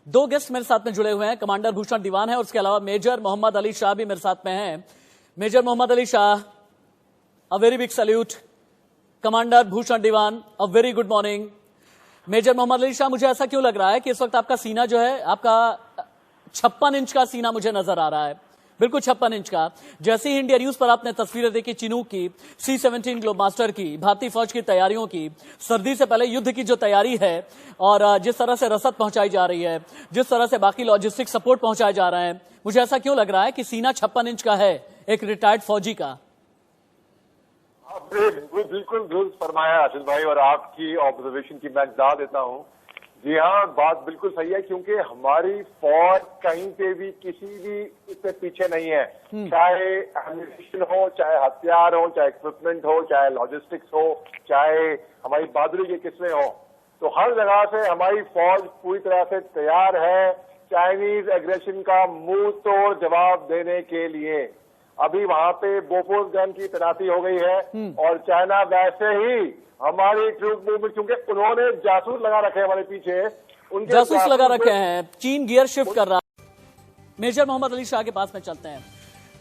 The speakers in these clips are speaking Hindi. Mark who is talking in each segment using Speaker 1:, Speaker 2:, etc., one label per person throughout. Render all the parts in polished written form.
Speaker 1: दो गेस्ट मेरे साथ में जुड़े हुए हैं, कमांडर भूषण दीवान है और उसके अलावा मेजर मोहम्मद अली शाह भी मेरे साथ में हैं। Major Mohammad Ali Shah, a very big salute. Commander Bhushan Diwan, a very good morning. Major Mohammad Ali Shah, मुझे ऐसा क्यों लग रहा है कि इस वक्त आपका सीना जो है, आपका 56 इंच का सीना मुझे नजर आ रहा है, बिल्कुल 56 इंच का। जैसे ही इंडिया न्यूज पर आपने तस्वीरें देखी चिनूक की, C-17 ग्लोब मास्टर की, भारतीय फौज की तैयारियों की, सर्दी से पहले युद्ध की जो तैयारी है और जिस तरह से रसद पहुंचाई जा रही है, जिस तरह से बाकी लॉजिस्टिक सपोर्ट पहुंचाए जा रहे हैं, मुझे ऐसा क्यों लग रहा है कि सीना 56 इंच का है एक रिटायर्ड फौजी का?
Speaker 2: आपने बिल्कुल दुरुस्त फरमाया आशिष भाई, और आपकी ऑब्जर्वेशन की मैं दाद देता हूं। जी हाँ, बात बिल्कुल सही है, क्योंकि हमारी फौज कहीं पे भी किसी भी इससे पीछे नहीं है। चाहे एम्यूनिशन हो, चाहे हथियार हो, चाहे इक्विपमेंट हो, चाहे लॉजिस्टिक्स हो, चाहे हमारी बहादुरी के किस्में हो, तो हर जगह से हमारी फौज पूरी तरह से तैयार है चाइनीज एग्रेशन का मुंह तोड़ जवाब देने के लिए। अभी वहां पे बोफोर्स गन की तैनाती हो गई है और चाइना वैसे ही हमारी ट्रूप मूवमेंट, क्योंकि उन्होंने जासूस लगा रखे हैं हमारे पीछे, उनके
Speaker 1: जासूस लगा रखे हैं। चीन गियर शिफ्ट कर रहा है। मेजर मोहम्मद अली शाह के पास में चलते हैं।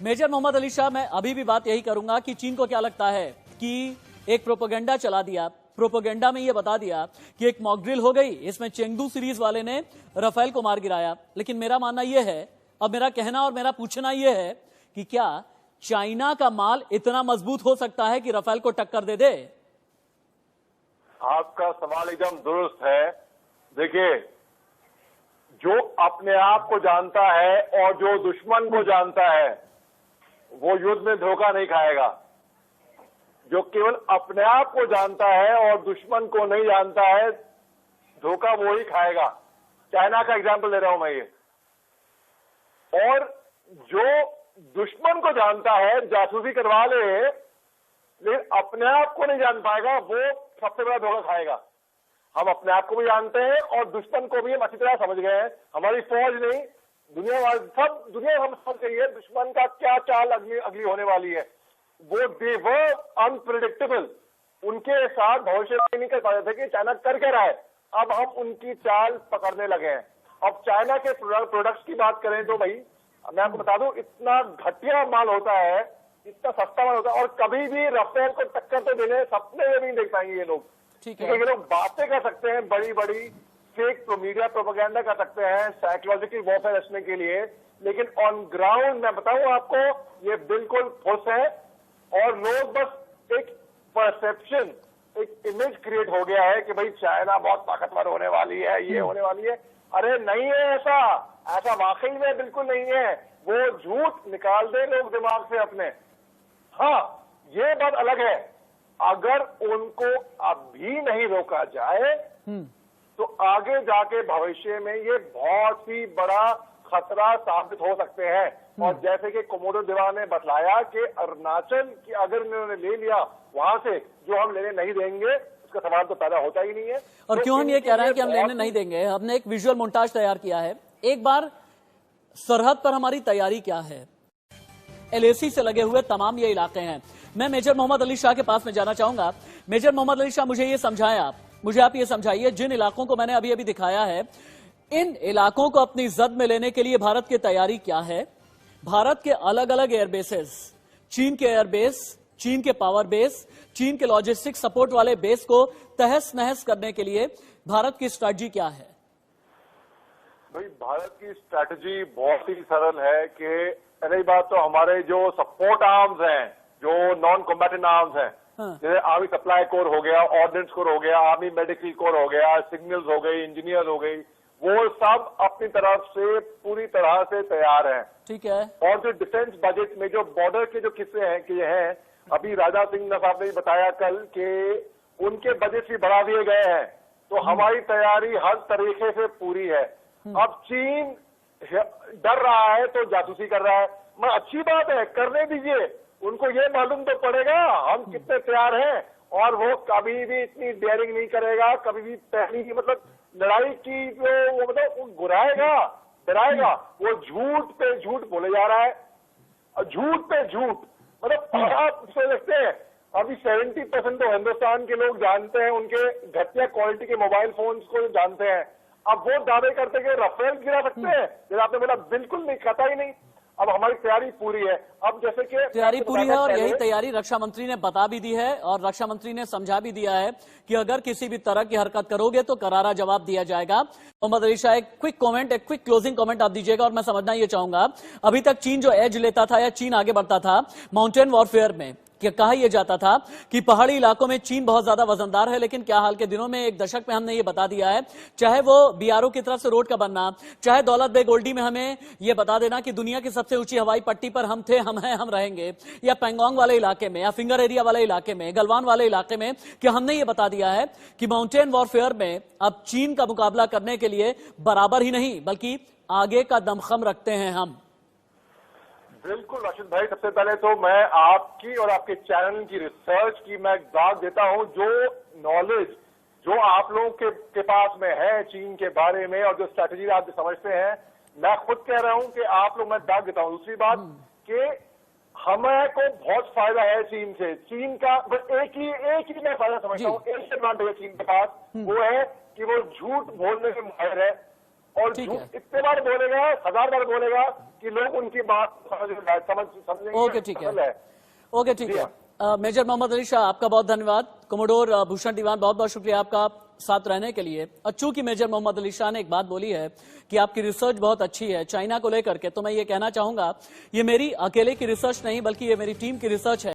Speaker 1: मेजर मोहम्मद अली शाह, मैं अभी भी बात यही करूंगा कि चीन को क्या लगता है कि एक प्रोपेगेंडा चला दिया, प्रोपेगेंडा में यह बता दिया कि एक मॉक ड्रिल हो गई, इसमें चेंगडू सीरीज वाले ने राफेल को मार गिराया। लेकिन मेरा मानना यह है, अब मेरा कहना और मेरा पूछना यह है कि क्या चाइना का माल इतना मजबूत हो सकता है कि राफेल को टक्कर दे दे?
Speaker 2: आपका सवाल एकदम दुरुस्त है। देखिए, जो अपने आप को जानता है और जो दुश्मन को जानता है वो युद्ध में धोखा नहीं खाएगा। जो केवल अपने आप को जानता है और दुश्मन को नहीं जानता है, धोखा वो ही खाएगा। चाइना का एग्जाम्पल दे रहा हूं मैं ये। और जो दुश्मन को जानता है, जासूसी करवा ले, लेकिन अपने आप को नहीं जान पाएगा, वो सबसे बड़ा धोखा खाएगा। हम अपने आप को भी जानते हैं और दुश्मन को भी हम अच्छी तरह समझ गए हैं। हमारी फौज नहीं, दुनिया सब दुनिया हम समझ गई है दुश्मन का क्या चाल अगली होने वाली है। वो दे वर अनप्रिडिक्टेबल, उनके साथ भविष्य नहीं कर पाते थे कि चाइना कर क्या रहा है। अब हम उनकी चाल पकड़ने लगे हैं। अब चाइना के प्रोडक्ट्स की बात करें तो भाई मैं आपको बता दूं, इतना घटिया माल होता है, इतना सस्ता माल होता है, और कभी भी राफेल को टक्कर तो देने सपने में भी नहीं देख पाएंगे ये लोग।
Speaker 1: ठीक है,
Speaker 2: ये लोग बातें कर सकते हैं, बड़ी बड़ी फेक मीडिया प्रोपेगेंडा कर सकते हैं साइकोलॉजिकल वॉरफेयर रचने के लिए, लेकिन ऑन ग्राउंड मैं बताऊं आपको, ये बिल्कुल फुस है। और लोग बस एक परसेप्शन, एक इमेज क्रिएट हो गया है कि भाई चाइना बहुत ताकतवर होने वाली है, ये होने वाली है। अरे नहीं है ऐसा, ऐसा वाकई में बिल्कुल नहीं है। वो झूठ निकाल दे लोग दिमाग से अपने। हाँ, ये बात अलग है, अगर उनको अभी नहीं रोका जाए तो आगे जाके भविष्य में ये बहुत ही बड़ा खतरा साबित हो सकते हैं। और जैसे कि कोमोडो दीवान ने बतलाया कि अरुणाचल की अगर उन्होंने ले लिया, वहां से जो हम लेने नहीं देंगे, उसका सवाल तो पैदा होता ही नहीं है।
Speaker 1: और क्यों हम ये कह रहे हैं कि हम लेने नहीं देंगे? हमने एक विजुअल मोन्टाज तैयार किया है। एक बार सरहद पर हमारी तैयारी क्या है, LAC से लगे हुए तमाम ये इलाके हैं। मैं मेजर मोहम्मद अली शाह के पास में जाना चाहूंगा। मेजर मोहम्मद अली शाह, मुझे आप ये समझाइए, जिन इलाकों को मैंने अभी अभी दिखाया है, इन इलाकों को अपनी जद में लेने के लिए भारत की तैयारी क्या है? भारत के अलग अलग एयरबेसेस, चीन के एयरबेस, चीन के पावर बेस, चीन के लॉजिस्टिक सपोर्ट वाले बेस को तहस नहस करने के लिए भारत की स्ट्रैटेजी क्या है?
Speaker 2: भाई, भारत की स्ट्रैटेजी बहुत ही सरल है कि रही बात तो हमारे जो सपोर्ट आर्म्स हैं, जो नॉन कॉम्बैटेंट आर्म्स हैं, जैसे आर्मी सप्लाई कोर हो गया, ऑर्डिनेंस कोर हो गया, आर्मी मेडिकल कोर हो गया, सिग्नल्स हो गई, इंजीनियर हो गई, वो सब अपनी तरफ से पूरी तरह से तैयार हैं।
Speaker 1: ठीक है।
Speaker 2: और जो डिफेंस बजट में जो बॉर्डर के जो किस्से हैं कि ये हैं, अभी राजा सिंह साहब ने बताया कल कि उनके बजट भी बढ़ा दिए गए हैं। तो हमारी तैयारी हर तरीके से पूरी है। अब चीन डर रहा है तो जासूसी कर रहा है, मैं अच्छी बात है, करने दीजिए। उनको ये मालूम तो पड़ेगा हम कितने तैयार हैं, और वो कभी भी इतनी डेयरिंग नहीं करेगा, कभी भी पहली मतलब लड़ाई की जो मतलब वो गुराएगा, डराएगा। वो झूठ पे झूठ बोले जा रहा है, झूठ पे झूठ। मतलब आप सोचते हैं, अभी 70% तो हिंदुस्तान के लोग जानते हैं, उनके घटिया क्वालिटी के मोबाइल फोन्स को जानते हैं। अब वो दावे करते कि राफेल गिरा सकते हैं, जैसे आपने बोला बिल्कुल नहीं, कतई नहीं। अब हमारी तैयारी पूरी है। अब जैसे कि
Speaker 1: तैयारी पूरी है और यही तैयारी रक्षा मंत्री ने बता भी दी है और रक्षा मंत्री ने समझा भी दिया है कि अगर किसी भी तरह की हरकत करोगे तो करारा जवाब दिया जाएगा। मोहम्मद अली शाह, एक क्विक कमेंट, एक क्विक क्लोजिंग कमेंट आप दीजिएगा और मैं समझना ये चाहूंगा, अभी तक चीन जो एज लेता था या चीन आगे बढ़ता था माउंटेन वॉरफेयर में, कि कहा यह जाता था कि पहाड़ी इलाकों में चीन बहुत ज्यादा वजनदार है, लेकिन क्या हाल के दिनों में एक दशक में हमने ये बता दिया है, चाहे वो बीआरओ की तरफ से रोड का बनना, चाहे दौलत बेग ओल्डी में हमें यह बता देना कि दुनिया की सबसे ऊंची हवाई पट्टी पर हम थे, हम हैं, हम रहेंगे, या पेंगोंग वाले इलाके में या फिंगर एरिया वाले इलाके में, गलवान वाले इलाके में, कि हमने ये बता दिया है कि माउंटेन वॉरफेयर में अब चीन का मुकाबला करने के लिए बराबर ही नहीं बल्कि आगे का दमखम रखते हैं हम।
Speaker 2: बिल्कुल राशिद भाई, सबसे पहले तो मैं आपकी और आपके चैनल की रिसर्च की मैं दाद देता हूं। जो नॉलेज जो आप लोगों के पास में है चीन के बारे में और जो स्ट्रैटेजी आप समझते हैं, मैं खुद कह रहा हूं कि आप लोग, मैं दाद देता हूं। दूसरी बात कि हमें को बहुत फायदा है चीन से। चीन का बस एक ही मैं फायदा समझता हूँ, एक एडवांटेज है चीन के पास, वो है कि वो झूठ बोलने में माहिर है और झूठ इतने बार बोलेगा, 1000 बार बोलेगा कि लोग उनकी बात समझेंगे।
Speaker 1: ओके, ठीक है, ओके, ठीक है। मेजर मोहम्मद अली शाह, आपका बहुत धन्यवाद। कमोडोर भूषण दीवान, बहुत बहुत शुक्रिया आपका साथ रहने के लिए। चूंकि मेजर मोहम्मद अली शाह ने एक बात बोली है कि आपकी रिसर्च बहुत अच्छी है चाइना को लेकर के, तो मैं ये कहना चाहूंगा ये मेरी अकेले की रिसर्च नहीं बल्कि ये मेरी टीम की रिसर्च है।